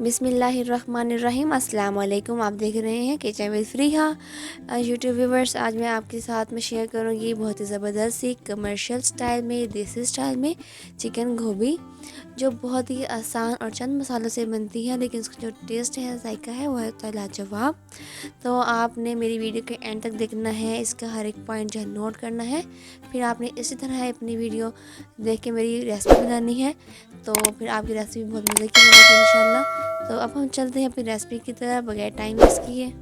बिस्मिल्लाहिर्रहमानिर्रहीम। अस्सलाम वालेकुम। आप देख रहे हैं किचन विद फ़रीहा यूट्यूब व्यूवर्स। आज मैं आपके साथ में शेयर करूंगी बहुत ही ज़बरदस्त सी कमर्शियल स्टाइल में, देसी स्टाइल में चिकन गोभी, जो बहुत ही आसान और चंद मसालों से बनती है, लेकिन उसका जो टेस्ट है, जायका है, वह होता है लाजवाब। तो आपने मेरी वीडियो के एंड तक देखना है, इसका हर एक पॉइंट जो है नोट करना है। फिर आपने इसी तरह अपनी वीडियो देख के मेरी रेसिपी बनानी है, तो फिर आपकी रेसिपी बहुत मज़े की बनेगी इंशाल्लाह। तो अब हम चलते हैं अपनी रेसिपी की तरफ बगैर टाइम वेस्ट किए।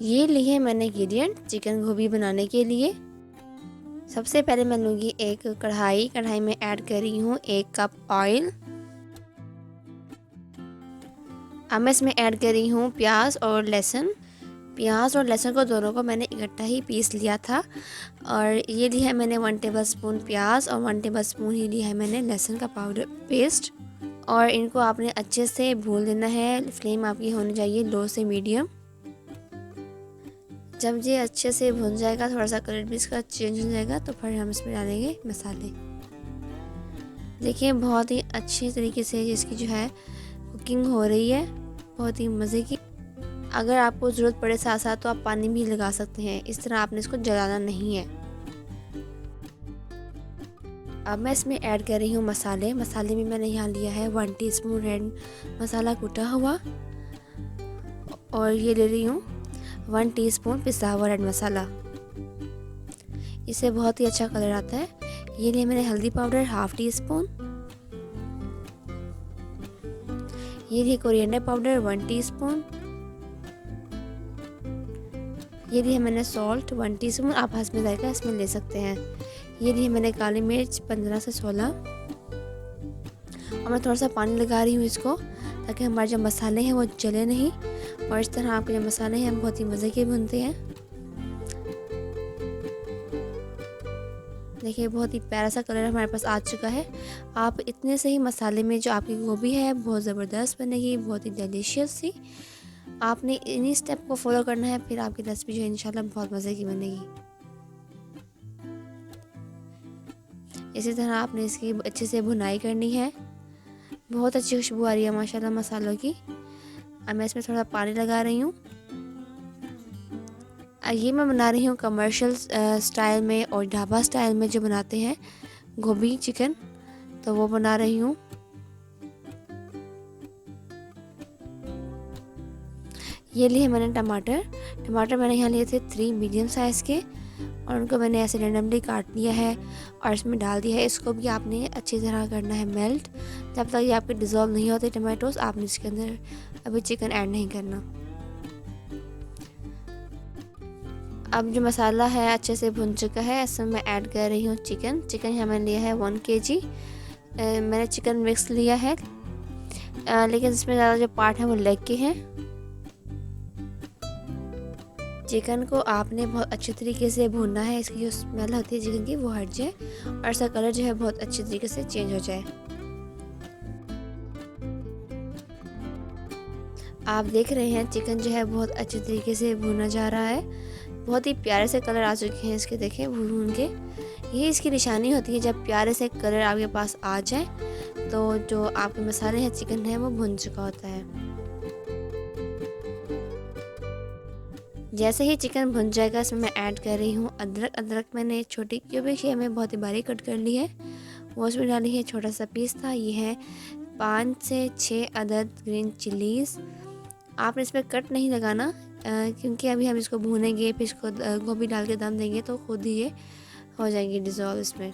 ये लिए मैंने इंग्रेडिएंट चिकन गोभी बनाने के लिए। सबसे पहले मैं लूँगी एक कढ़ाई में ऐड कर रही हूँ 1 कप ऑयल। अब मैं इसमें ऐड कर रही हूँ प्याज और लहसुन को दोनों को मैंने इकट्ठा ही पीस लिया था। और ये लिया है मैंने 1 टेबलस्पून प्याज और 1 टेबलस्पून ही लिया है मैंने लहसुन का पाउडर पेस्ट। और इनको आपने अच्छे से भून लेना है। फ्लेम आपकी होनी चाहिए लो से मीडियम। जब ये अच्छे से भुन जाएगा, थोड़ा सा कलर भी इसका चेंज हो जाएगा, तो फिर हम इसमें डालेंगे मसाले। देखिए बहुत ही अच्छी तरीके से इसकी जो है कुकिंग हो रही है, बहुत ही मज़े की। अगर आपको ज़रूरत पड़े साथ साथ तो आप पानी भी लगा सकते हैं। इस तरह आपने इसको जलाना नहीं है। अब मैं इसमें ऐड कर रही हूँ मसाले में मैंने यहाँ लिया है 1 टीस्पून रेड मसाला कूटा हुआ, और ये ले रही हूँ 1 टीस्पून पिसा हुआ रेड मसाला। इससे बहुत ही अच्छा कलर आता है। ये लिए मैंने हल्दी पाउडर 1/2 टीस्पून। ये लिए कोरिएंडर पाउडर 1 टीस्पून। ये लिए मैंने सॉल्ट 1 टीस्पून, आप हस्ब जायका इसमें ले सकते हैं। ये लिए मैंने काली मिर्च 15 से 16। और मैं थोड़ा सा पानी लगा रही हूँ इसको, ताकि हमारे जो मसाले हैं वो जले नहीं, और इस तरह आपके जो मसाले हैं बहुत ही मज़े के बनते हैं। देखिए बहुत ही प्यारा सा कलर हमारे पास आ चुका है। आप इतने से ही मसाले में जो आपकी गोभी है बहुत ज़बरदस्त बनेगी, बहुत ही डिलीशियस सी। आपने इन्हीं स्टेप को फॉलो करना है, फिर आपकी रेसिपी जो है इंशाल्लाह बहुत मज़े की बनेगी। इसी तरह आपने इसकी अच्छे से भुनाई करनी है। बहुत अच्छी खुशबू आ रही है माशाल्लाह मसालों की। अब मैं इसमें थोड़ा पानी लगा रही हूँ। ये मैं बना रही हूँ कमर्शियल स्टाइल में और ढाबा स्टाइल में जो बनाते हैं गोभी चिकन, तो वो बना रही हूँ। ये लिए मैंने टमाटर मैंने यहाँ लिए थे 3 मीडियम साइज़ के, और उनको मैंने ऐसे रैंडमली काट लिया है और इसमें डाल दिया है। इसको भी आपने अच्छी तरह करना है मेल्ट। जब तक ये आपके डिज़ोल्व नहीं होते टमाटोस, आपने इसके अंदर अभी चिकन ऐड नहीं करना। अब जो मसाला है अच्छे से भुन चुका है, इसमें मैं ऐड कर रही हूँ चिकन यहाँ मैंने लिया है 1 kg। मैंने चिकन मिक्स लिया है, लेकिन इसमें ज़्यादा जो पार्ट है वो लेग के हैं। चिकन को आपने बहुत अच्छे तरीके से भूनना है, इसकी जो स्मेल होती है चिकन की वो हट जाए, और इसका कलर जो है बहुत अच्छे तरीके से चेंज हो जाए। आप देख रहे हैं चिकन जो है बहुत अच्छे तरीके से भुना जा रहा है। बहुत ही प्यारे से कलर आ चुके हैं इसके, देखें भून के। यही इसकी निशानी होती है, जब प्यारे से कलर आपके पास आ जाए तो जो आपके मसाले हैं चिकन है वो भुन चुका होता है। जैसे ही चिकन भुन जाएगा, इसमें मैं ऐड कर रही हूँ अदरक मैंने छोटी क्यूबिक शेप में बहुत ही बारीक कट कर ली है, वो उसमें डाली है। छोटा सा पीस था। ये है 5 से 6 अदद ग्रीन चिलीज़। आपने इसमें कट नहीं लगाना, क्योंकि अभी हम इसको भूनेंगे, फिर इसको गोभी डाल के दम देंगे तो खुद ही ये हो जाएंगे डिज़ोल्व इसमें।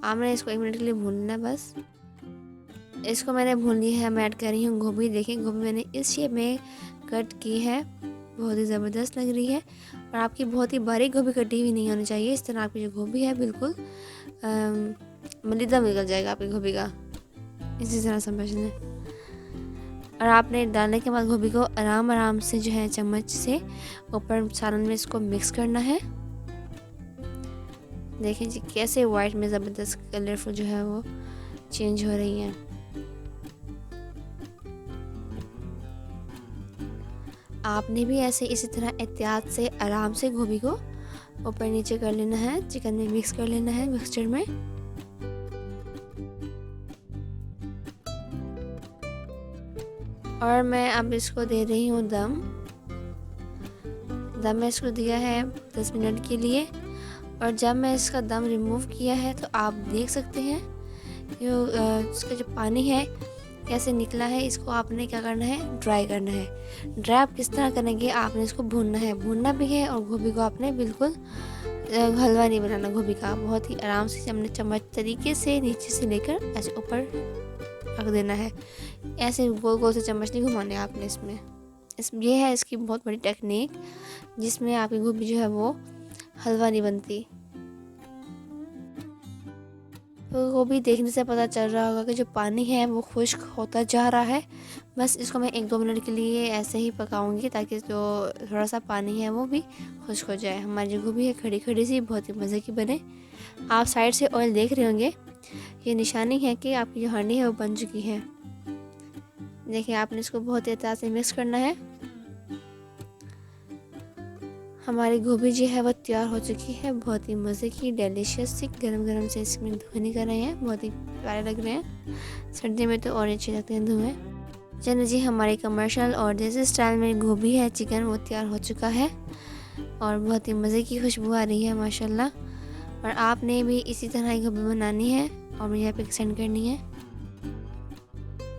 आपने इसको 1 मिनट के लिए भूनना है बस। इसको मैंने भून लिया है। मैं ऐड कर रही हूँ गोभी। देखिए गोभी मैंने इस शेप में कट की है, बहुत ही ज़बरदस्त लग रही है। और आपकी बहुत ही बारीक गोभी कटी हुई नहीं होनी चाहिए। इस तरह आपकी जो गोभी है बिल्कुल मलिदा निकल जाएगा आपकी गोभी का, इसी तरह समझना। और आपने डालने के बाद गोभी को आराम से जो है चम्मच से ऊपर सालन में इसको मिक्स करना है। देखें जी कैसे वाइट में ज़बरदस्त कलरफुल जो है वो चेंज हो रही है। आपने भी ऐसे इसी तरह एहतियात से आराम से गोभी को ऊपर नीचे कर लेना है, चिकन में मिक्स कर लेना है मिक्सचर में। और मैं अब इसको दे रही हूँ दम मैं इसको दिया है 10 मिनट के लिए। और जब मैं इसका दम रिमूव किया है तो आप देख सकते हैं इसका जो पानी है कैसे निकला है। इसको आपने क्या करना है, ड्राई करना है। ड्राई आप किस तरह करेंगे, आपने इसको भूनना भी है और गोभी को आपने बिल्कुल हलवा नहीं बनाना गोभी का। बहुत ही आराम से हमने चम्मच तरीके से नीचे से लेकर ऐसे ऊपर रख देना है। ऐसे गोल गोल से चम्मच नहीं घुमाने आपने ये है इसकी बहुत बड़ी टेक्निक, जिसमें आपकी गोभी जो है वो हलवा नहीं बनती। तो गोभी देखने से पता चल रहा होगा कि जो पानी है वो खुश्क होता जा रहा है। बस इसको मैं 1-2 मिनट के लिए ऐसे ही पकाऊंगी ताकि जो थोड़ा सा पानी है वो भी खुश्क हो जाए। हमारी जो गोभी है खड़ी खड़ी सी बहुत ही मज़े की बने। आप साइड से ऑयल देख रहे होंगे, ये निशानी है कि आपकी जो हांडी है वो बन चुकी है। देखिए आपने इसको बहुत ही एहतियात से मिक्स करना है। हमारी गोभी जो है वो तैयार हो चुकी है, बहुत ही मज़े की डिलीशियस सी गरम गरम से इसमें धुएँ निकल रहे हैं, बहुत ही प्यारे लग रहे हैं। सर्दी में तो और अच्छे लगते हैं धुएँ। चलिए जी, हमारी कमर्शियल और देसी स्टाइल में गोभी है चिकन वो तैयार हो चुका है और बहुत ही मज़े की खुशबू आ रही है माशाल्लाह। और आपने भी इसी तरह ही गोभी बनानी है और मुझे यहाँ पे सेंड करनी है।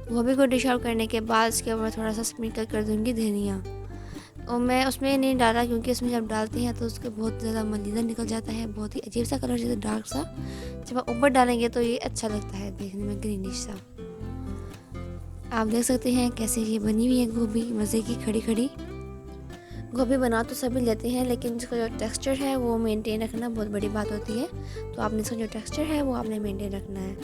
गोभी को डिश आउट करने के बाद इसके ऊपर थोड़ा सा स्प्रिंकल कर दूँगी धनिया। और मैं उसमें नहीं डाला क्योंकि उसमें जब डालते हैं तो उसका बहुत ज़्यादा मलीदा निकल जाता है, बहुत ही अजीब सा कलर जैसे डार्क सा। जब आप ऊपर डालेंगे तो ये अच्छा लगता है देखने में, ग्रीनिश सा। आप देख सकते हैं कैसे ये बनी हुई है गोभी मज़े की खड़ी खड़ी। गोभी बना तो सभी लेते हैं लेकिन इसका जो टेक्सचर है वो मेंटेन रखना बहुत बड़ी बात होती है। तो आपने इसका जो टेक्सचर है वो आपने मेंटेन रखना है।